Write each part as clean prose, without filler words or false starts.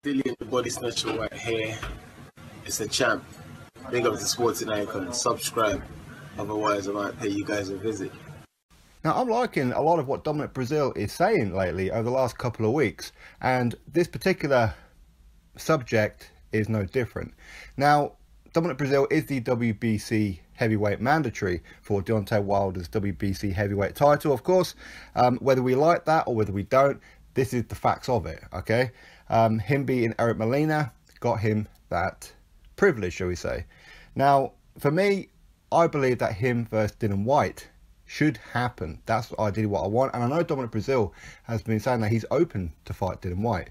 Dillian the Body Snatcher White here. It's a champ. Big up to Sporting Icon. Subscribe. Otherwise, I might pay you guys a visit. Now, I'm liking a lot of what Dominic Breazeale is saying lately over the last couple of weeks, and this particular subject is no different. Now, Dominic Breazeale is the WBC heavyweight mandatory for Deontay Wilder's WBC heavyweight title, of course. Whether we like that or whether we don't, this is the facts of it, okay? Him beating Eric Molina got him that privilege, shall we say. Now, for me, I believe that him versus Dillian Whyte should happen. That's ideally what I want. And I know Dominic Breazeale has been saying that he's open to fight Dillian Whyte.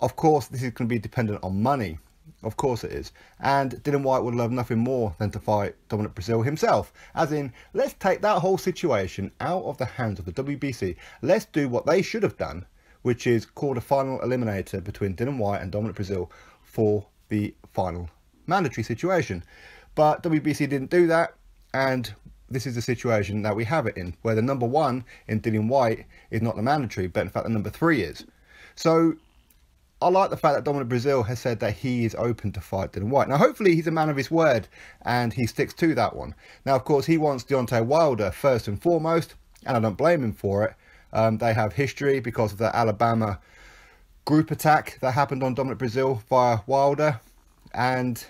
Of course, this is going to be dependent on money. Of course it is. And Dillian Whyte would love nothing more than to fight Dominic Breazeale himself. As in, let's take that whole situation out of the hands of the WBC. Let's do what they should have done, which is called a final eliminator between Dillian Whyte and Dominic Breazeale for the final mandatory situation. But WBC didn't do that, and this is the situation that we have it in, where the number one in Dillian Whyte is not the mandatory, but in fact the number 3 is. So I like the fact that Dominic Breazeale has said that he is open to fight Dillian Whyte. Now, hopefully he's a man of his word and he sticks to that one. Now, of course, he wants Deontay Wilder first and foremost, and I don't blame him for it. They have history because of the Alabama group attack that happened on Dominic Breazeale via Wilder, and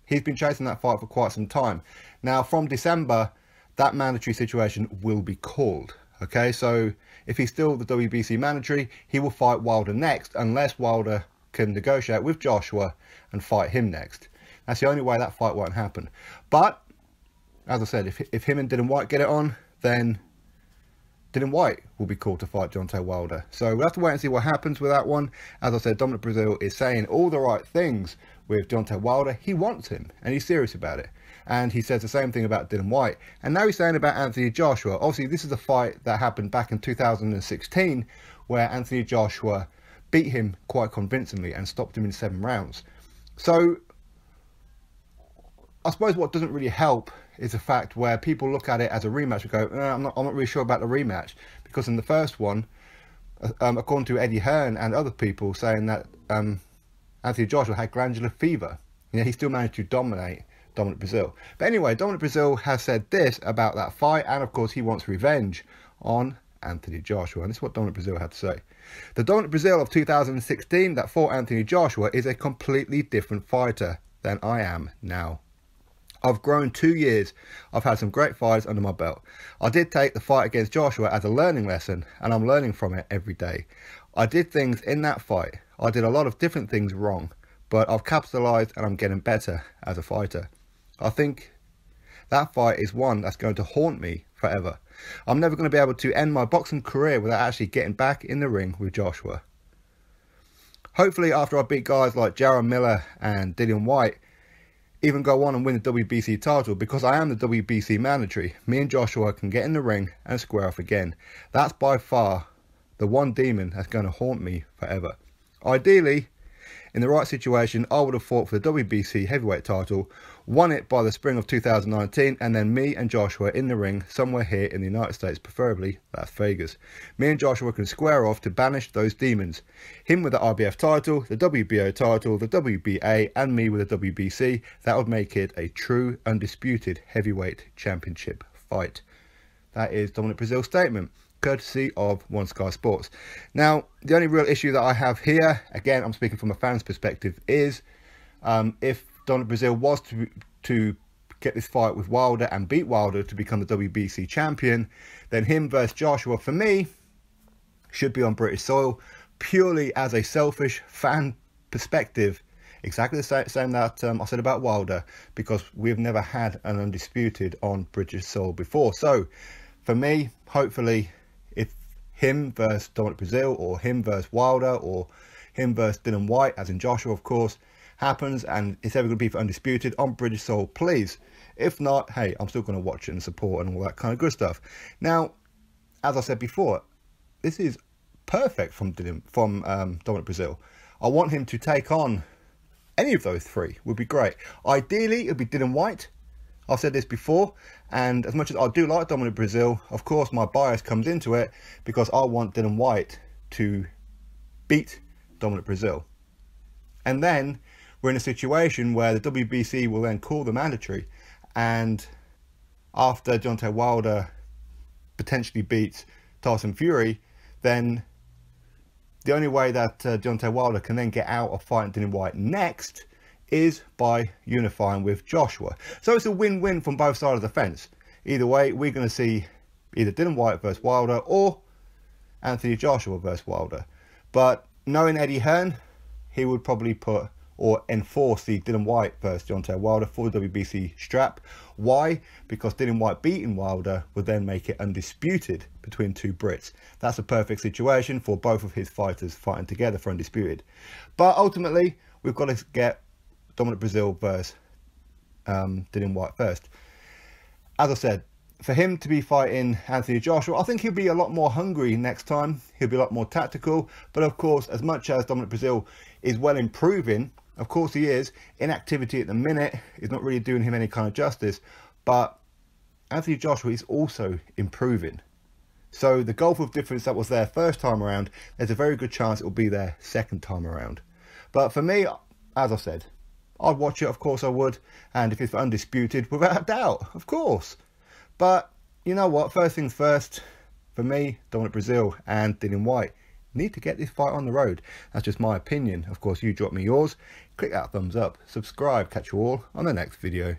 he's been chasing that fight for quite some time. Now, from December, that mandatory situation will be called. Okay, so if he's still the WBC mandatory, he will fight Wilder next, unless Wilder can negotiate with Joshua and fight him next. That's the only way that fight won't happen. But, as I said, if him and Dillian Whyte get it on, then Dillian Whyte will be called to fight Deontay Wilder. So we'll have to wait and see what happens with that one. As I said, Dominic Breazeale is saying all the right things with Deontay Wilder. He wants him, and he's serious about it. And he says the same thing about Dillian Whyte. And now he's saying about Anthony Joshua. Obviously, this is a fight that happened back in 2016, where Anthony Joshua beat him quite convincingly and stopped him in 7 rounds. So I suppose what doesn't really help is the fact where people look at it as a rematch and go, I'm not really sure about the rematch, because in the first one, according to Eddie Hearn and other people saying that Anthony Joshua had glandular fever, he still managed to dominate Dominic Breazeale. But anyway, Dominic Breazeale has said this about that fight, and of course he wants revenge on Anthony Joshua, and this is what Dominic Breazeale had to say. The Dominic Breazeale of 2016 that fought Anthony Joshua is a completely different fighter than I am now. I've grown 2 years. I've had some great fights under my belt. I did take the fight against Joshua as a learning lesson, and I'm learning from it every day. I did things in that fight. I did a lot of different things wrong, but I've capitalized and I'm getting better as a fighter. I think that fight is one that's going to haunt me forever. I'm never going to be able to end my boxing career without actually getting back in the ring with Joshua. Hopefully, after I beat guys like Jarrell Miller and Dillian Whyte, even go on and win the WBC title, because I am the WBC mandatory, me and Joshua can get in the ring and square off again. That's by far the one demon that's going to haunt me forever. Ideally, in the right situation, I would have fought for the WBC heavyweight title, won it by the spring of 2019, and then me and Joshua in the ring somewhere here in the United States, preferably Las Vegas. Me and Joshua can square off to banish those demons. Him with the IBF title, the WBO title, the WBA, and me with the WBC. That would make it a true, undisputed heavyweight championship fight. That is Dominic Breazeale's statement, courtesy of One Sky Sports. Now, the only real issue that I have here, again, I'm speaking from a fan's perspective, is if Dominic Breazeale was to get this fight with Wilder and beat Wilder to become the WBC champion, then him versus Joshua, for me, should be on British soil, purely as a selfish fan perspective. Exactly the same that I said about Wilder, because we've never had an undisputed on British soil before. So, for me, hopefully, if him versus Dominic Breazeale, or him versus Wilder, or him versus Dillian Whyte, as in Joshua, of course, happens, and it's ever going to be for undisputed on British soil, please. If not, hey, I'm still going to watch it and support and all that kind of good stuff. Now, as I said before, this is perfect from Dominic Breazeale. I want him to take on any of those 3. Would be great. Ideally, it would be Dillian Whyte. I've said this before, and as much as I do like Dominic Breazeale, of course my bias comes into it, because I want Dillian Whyte to beat Dominic Breazeale. And then we're in a situation where the WBC will then call the mandatory, and after Deontay Wilder potentially beats Tyson Fury, then the only way that Deontay Wilder can then get out of fighting Dillian Whyte next is by unifying with Joshua. So it's a win-win from both sides of the fence. Either way, we're going to see either Dillian Whyte versus Wilder or Anthony Joshua versus Wilder. But knowing Eddie Hearn, he would probably put or enforce the Dillian Whyte versus Deontay Wilder for the WBC strap. Why? Because Dillian Whyte beating Wilder would then make it undisputed between two Brits. That's a perfect situation for both of his fighters fighting together for undisputed. But ultimately, we've got to get Dominic Breazeale versus Dillian Whyte first. As I said, for him to be fighting Anthony Joshua, I think he'll be a lot more hungry next time. He'll be a lot more tactical. But of course, as much as Dominic Breazeale is well improving, of course he is, inactivity at the minute is not really doing him any kind of justice. But Anthony Joshua is also improving. So the gulf of difference that was there first time around, there's a very good chance it will be there second time around. But for me, as I said, I'd watch it, of course I would. And if it's undisputed, without a doubt, of course. But you know what, first things first, for me, Dominic Breazeale and Dillian Whyte need to get this fight on the road. That's just my opinion. Of course, you drop me yours, click that thumbs up, subscribe, catch you all on the next video.